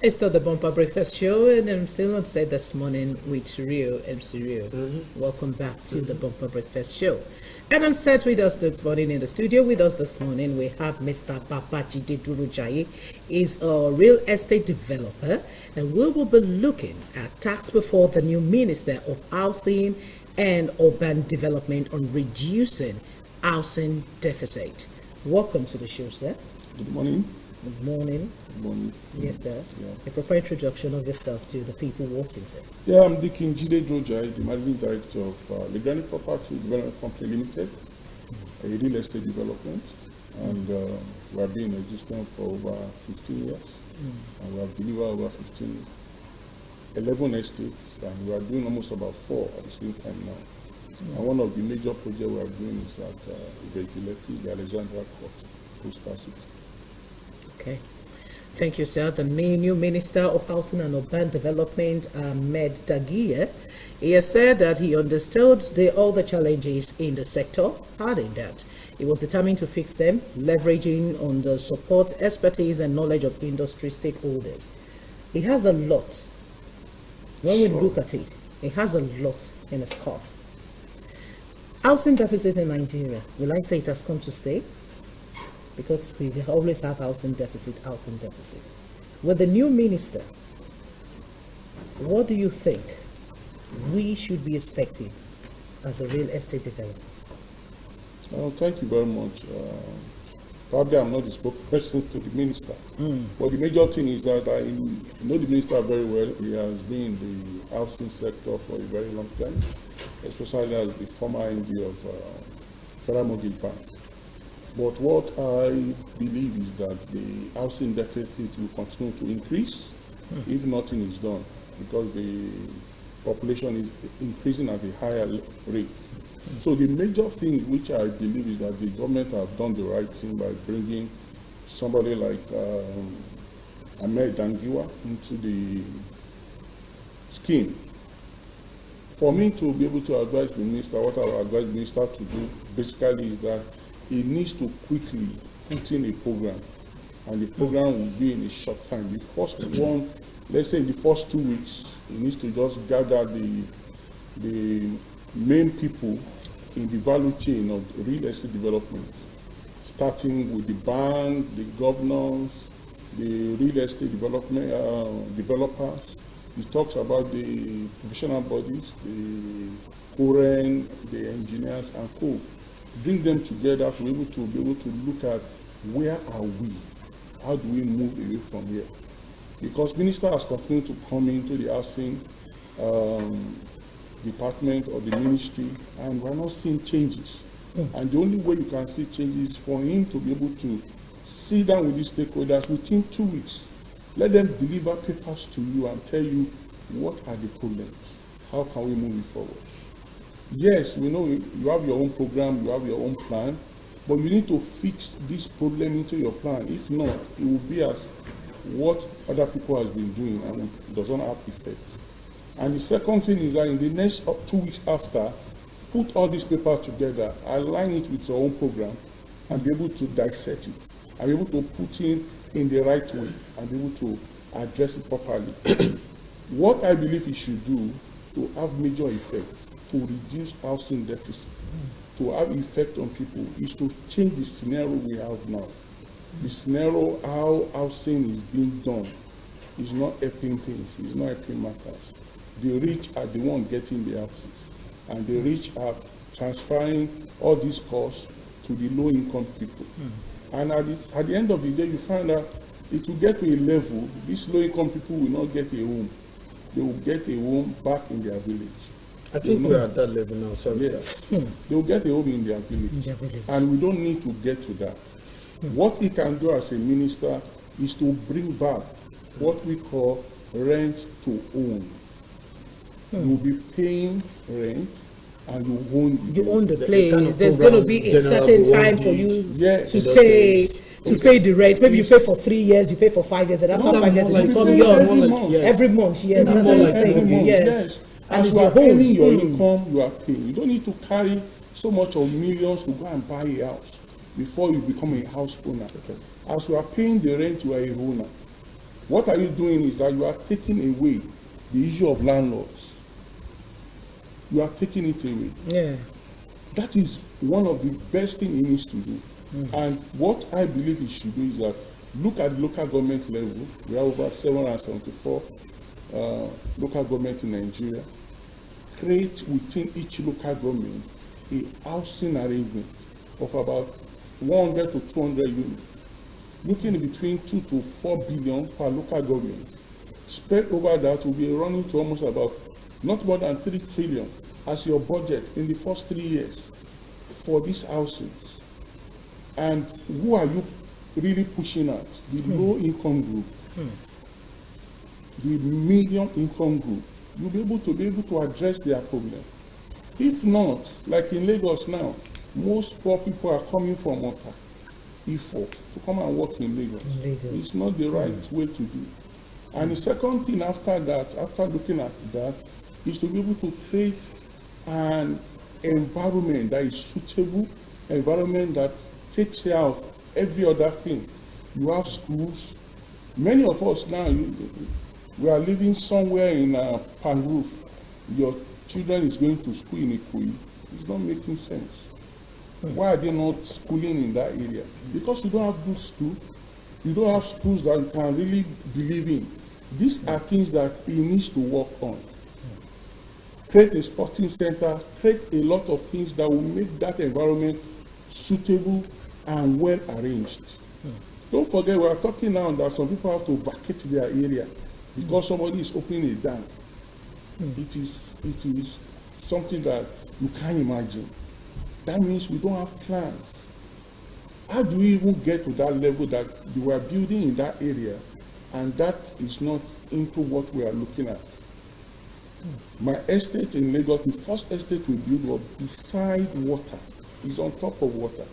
It's still the Bumper Breakfast Show, and I'm still on set this morning with Rio, MC Rio. Welcome back to the Bumper Breakfast Show. And on set with us this morning, in the studio with us this morning, we have Mr. Babajide Durojaiye. He's a real estate developer, and we will be looking at tax before the new Minister of Housing and Urban Development on reducing housing deficit. Welcome to the show, sir. Good morning. Good morning. Good morning. Yes, sir. Yeah. A proper introduction of yourself to the people watching, sir. Yeah, I'm Deacon Durojaiye, the Managing Director of Legrani Property Development Company Limited, a real estate development, and we have been in existence for over 15 years, and we have delivered over 11 estates, and we are doing almost about 4 at the same time now. And one of the major projects we are doing is at Breakafast, the Alexandra Court, Coastal City. Okay. Thank you, sir. The new Minister of Housing and Urban Development, Mitv'S, he has said that he understood all the challenges in the sector, adding that he was determined to fix them, leveraging on the support, expertise, and knowledge of industry stakeholders. He has a lot. When we look at it, he has a lot in his cup. Housing deficit in Nigeria, will I say it has come to stay? Because we always have housing deficit. With the new minister, what do you think we should be expecting as a real estate developer? Thank you very much. Probably I'm not the spokesperson to the minister, but the major thing is that I know the minister very well. He has been in the housing sector for a very long time, especially as the former MD of Federal Mortgage Bank. But what I believe is that the housing deficit will continue to increase if nothing is done, because the population is increasing at a higher rate. So the major thing which I believe is that the government have done the right thing by bringing somebody like Ahmed Dangiwa into the scheme. For me to be able to advise the minister, what I will advise the minister to do basically is that he needs to quickly put in a program, and the program will be in a short time. The first one, let's say in the first 2 weeks, he needs to just gather the main people in the value chain of real estate development, starting with the bank, the governors, the real estate development developers. He talks about the professional bodies, the current, the engineers, and co. Bring them together to be able to look at where are we, how do we move away from here? Because minister has continued to come into the housing department or the ministry, and we're not seeing changes. And the only way you can see changes is for him to be able to sit down with these stakeholders within 2 weeks. Let them deliver papers to you and tell you what are the problems, how can we move it forward. Yes, we know you have your own program, you have your own plan, but you need to fix this problem into your plan. If not, it will be as what other people have been doing, and it doesn't have effect. And the second thing is that in the next 2 weeks after, put all these papers together, align it with your own program, and be able to dissect it, and be able to put it in the right way, and be able to address it properly. What I believe he should do to have major effects, to reduce housing deficit, to have effect on people, is to change the scenario we have now. The scenario how housing is being done is not helping things, it's not helping matters. The rich are the ones getting the houses, and the rich are transferring all these costs to the low-income people. And at the end of the day, you find that it will get to a level, these low-income people will not get a home. They will get a home back in their village. I think we're at that level now, sorry. Yes. They will get a home in their village. And we don't need to get to that. What he can do as a minister is to bring back what we call rent to own. You will be paying rent and you own the You own the place. There's going to be a certain time for you to pay. To pay the rent, maybe you pay for 3 years, you pay for 5 years, and after 5 years, it becomes yours. Every month, yes. Yes. As you are earning your income, you are paying. You don't need to carry so much of millions to go and buy a house before you become a house owner. As you are paying the rent, you are a owner. What are you doing is that you are taking away the issue of landlords. You are taking it away. Yeah. That is one of the best things he needs to do. And what I believe he should do is that look at the local government level. We have over 774 local governments in Nigeria. Create within each local government a housing arrangement of about 100 to 200 units, looking between 2 to 4 billion per local government. Spread over that will be running to almost about not more than 3 trillion as your budget in the first 3 years for these houses. And who are you really pushing at? The low income group, the medium income group. You'll be able to address their problem. If not, like in Lagos now, most poor people are coming from Ota, Ifo, to come and work in Lagos. It's not the right way to do. And the second thing after that, after looking at that, is to be able to create an environment that is suitable, environment that takes care of every other thing. You have schools. Many of us now, we are living somewhere in a pan roof. Your children is going to school in Ikoyi. It's not making sense. Why are they not schooling in that area? Because you don't have good school. You don't have schools that you can really believe in. These are things that he needs to work on. Create a sporting center, create a lot of things that will make that environment suitable and well arranged. Don't forget, we are talking now that some people have to vacate their area because somebody is opening a dam. It is something that you can't imagine. That means we don't have plans. How do we even get to that level that we are building in that area, and that is not into what we are looking at? My estate in Lagos, the first estate we built was beside water. It's on top of water.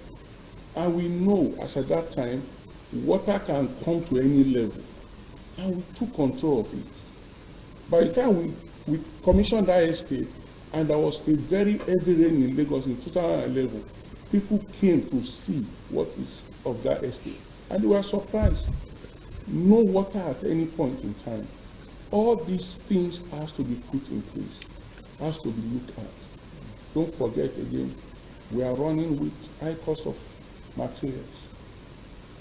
And we know, as at that time, water can come to any level. And we took control of it. By the time we commissioned that estate, and there was a very heavy rain in Lagos in 2011, people came to see what is of that estate. And they were surprised. No water at any point in time. All these things has to be put in place, has to be looked at. Don't forget again, we are running with high cost of materials.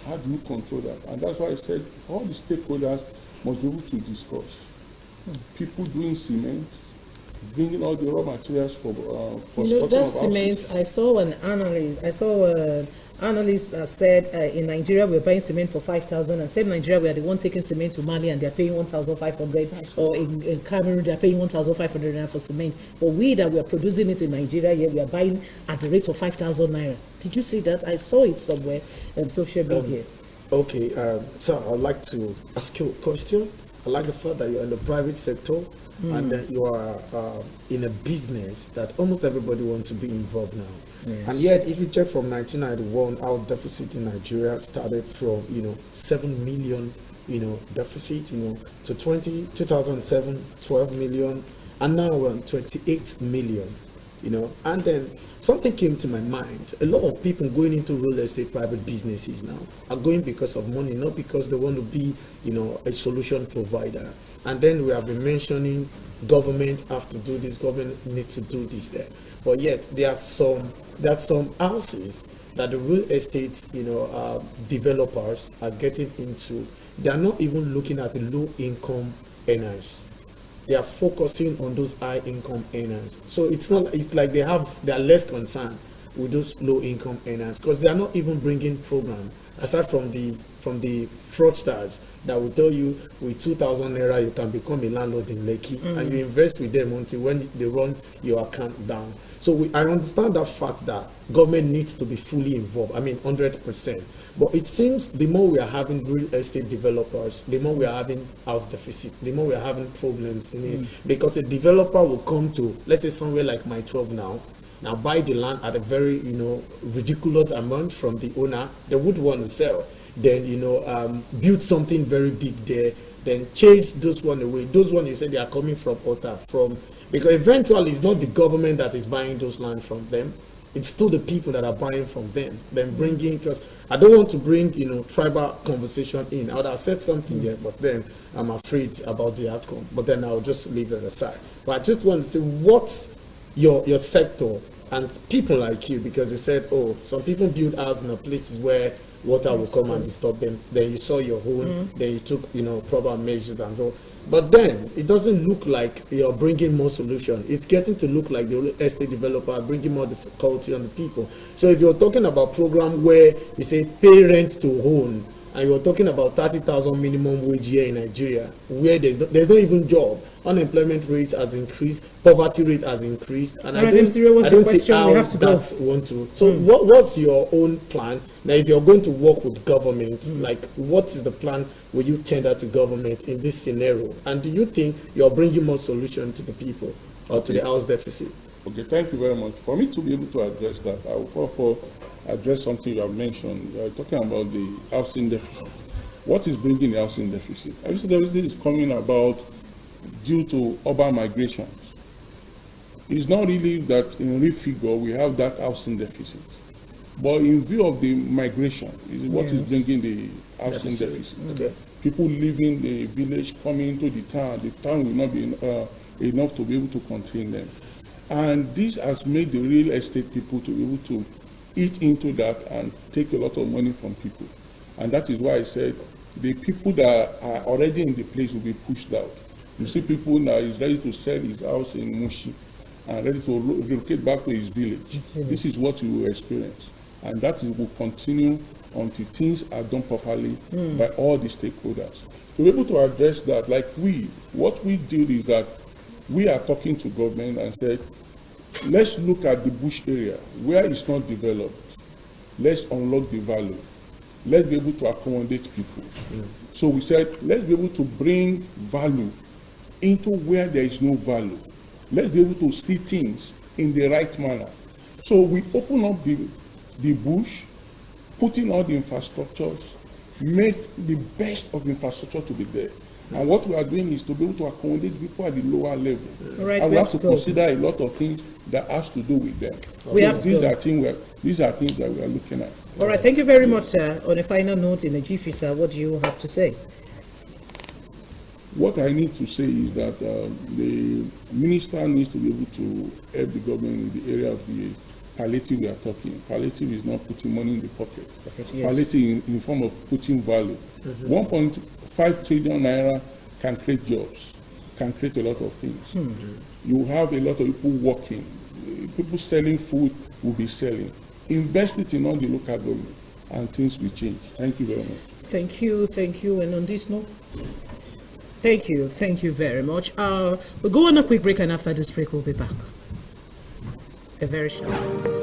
How do you control that? And that's why I said all the stakeholders must be able to discuss. People doing cement, bringing all the raw materials for construction that of cement, houses. I saw an analyst said in Nigeria we're buying cement for 5,000, and said Nigeria we are the one taking cement to Mali and they're paying 1,500, or in Cameroon they're paying 1,500 naira for cement. But we that we are producing it in Nigeria here, we are buying at the rate of 5,000 naira. Did you see that? I saw it somewhere on social media. Okay, so I'd like to ask you a question. I like the fact that you're in the private sector and that you are in a business that almost everybody wants to be involved now. Yes. And yet, if you check from 1991, our deficit in Nigeria started from 7 million deficit to 2007 12 million, and now we're on 28 million. And then something came to my mind. A lot of people going into real estate private businesses now are going because of money, not because they want to be, a solution provider. And then we have been mentioning government have to do this, government needs to do this there. But yet there are some houses that the real estate, developers are getting into. They are not even looking at the low income earners. They are focusing on those high income earners. So it's like they are less concerned with those low income earners because they are not even bringing program aside from the fraudsters that will tell you with 2,000 naira you can become a landlord in Lekki, and you invest with them until when they run your account down. So I understand that fact that government needs to be fully involved. 100%. But it seems the more we are having real estate developers, the more we are having house deficit, the more we are having problems in it. Because a developer will come to, let's say somewhere like Mitv'S now buy the land at a very, ridiculous amount from the owner. They would want to sell. Then, build something very big there, then chase those one away. Those one, you said they are coming from Ota, because eventually it's not the government that is buying those land from them. it's still the people that are buying from them. Then bringing, because I don't want to bring, tribal conversation in. I would have said something here, but then I'm afraid about the outcome. But then I'll just leave it aside. But I just want to say, what's your sector and people like you, because you said, oh, some people build houses in places where water will come and disturb them. Then you saw your own, then you took, proper measures and all. But then it doesn't look like you're bringing more solution. It's getting to look like the real estate developer bringing more difficulty on the people. So if you're talking about program where you say pay rent to own, and you're talking about 30,000 minimum wage here in Nigeria, where there's no even job, unemployment rate has increased, poverty rate has increased, and I don't see how that want to. So what's your own plan? Now, if you're going to work with government, like what is the plan? Will you tender to government in this scenario? And do you think you're bringing more solution to the people or to the house deficit? Okay, thank you very much. For me to be able to address that, I will therefore address something you have mentioned. You are talking about the housing deficit. What is bringing the housing deficit? Housing deficit is coming about due to urban migrations. It's not really that in real figure we have that housing deficit, but in view of the migration is what is bringing the housing deficit. Okay. People leaving the village, coming into the town will not be enough to be able to contain them. And this has made the real estate people to be able to eat into that and take a lot of money from people. And that is why I said the people that are already in the place will be pushed out. You see people that is ready to sell his house in Mushi and ready to relocate back to his village. This is what you will experience. And that will continue until things are done properly by all the stakeholders. To be able to address that, what we did is that we are talking to government and said, let's look at the bush area where it's not developed. Let's unlock the value. Let's be able to accommodate people. So we said, let's be able to bring value into where there is no value. Let's be able to see things in the right manner. So we open up the bush, put in all the infrastructures, make the best of infrastructure to be there. And what we are doing is to be able to accommodate people at the lower level. Right, and we have to consider a lot of things that has to do with them. These are things that we are looking at. All right, thank you very much, sir. On a final note, in the jiffy, sir, what do you have to say? What I need to say is that the minister needs to be able to help the government in the area of the palliative we are talking. Palliative is not putting money in the pocket. Yes. Palliative in form of putting value. 1.5 trillion naira can create jobs, can create a lot of things. You have a lot of people working. People selling food will be selling. Invest it in all the local government and things will change. Thank you very much. Thank you. And on this note, thank you very much. We'll go on a quick break, and after this break, we'll be back. A very short.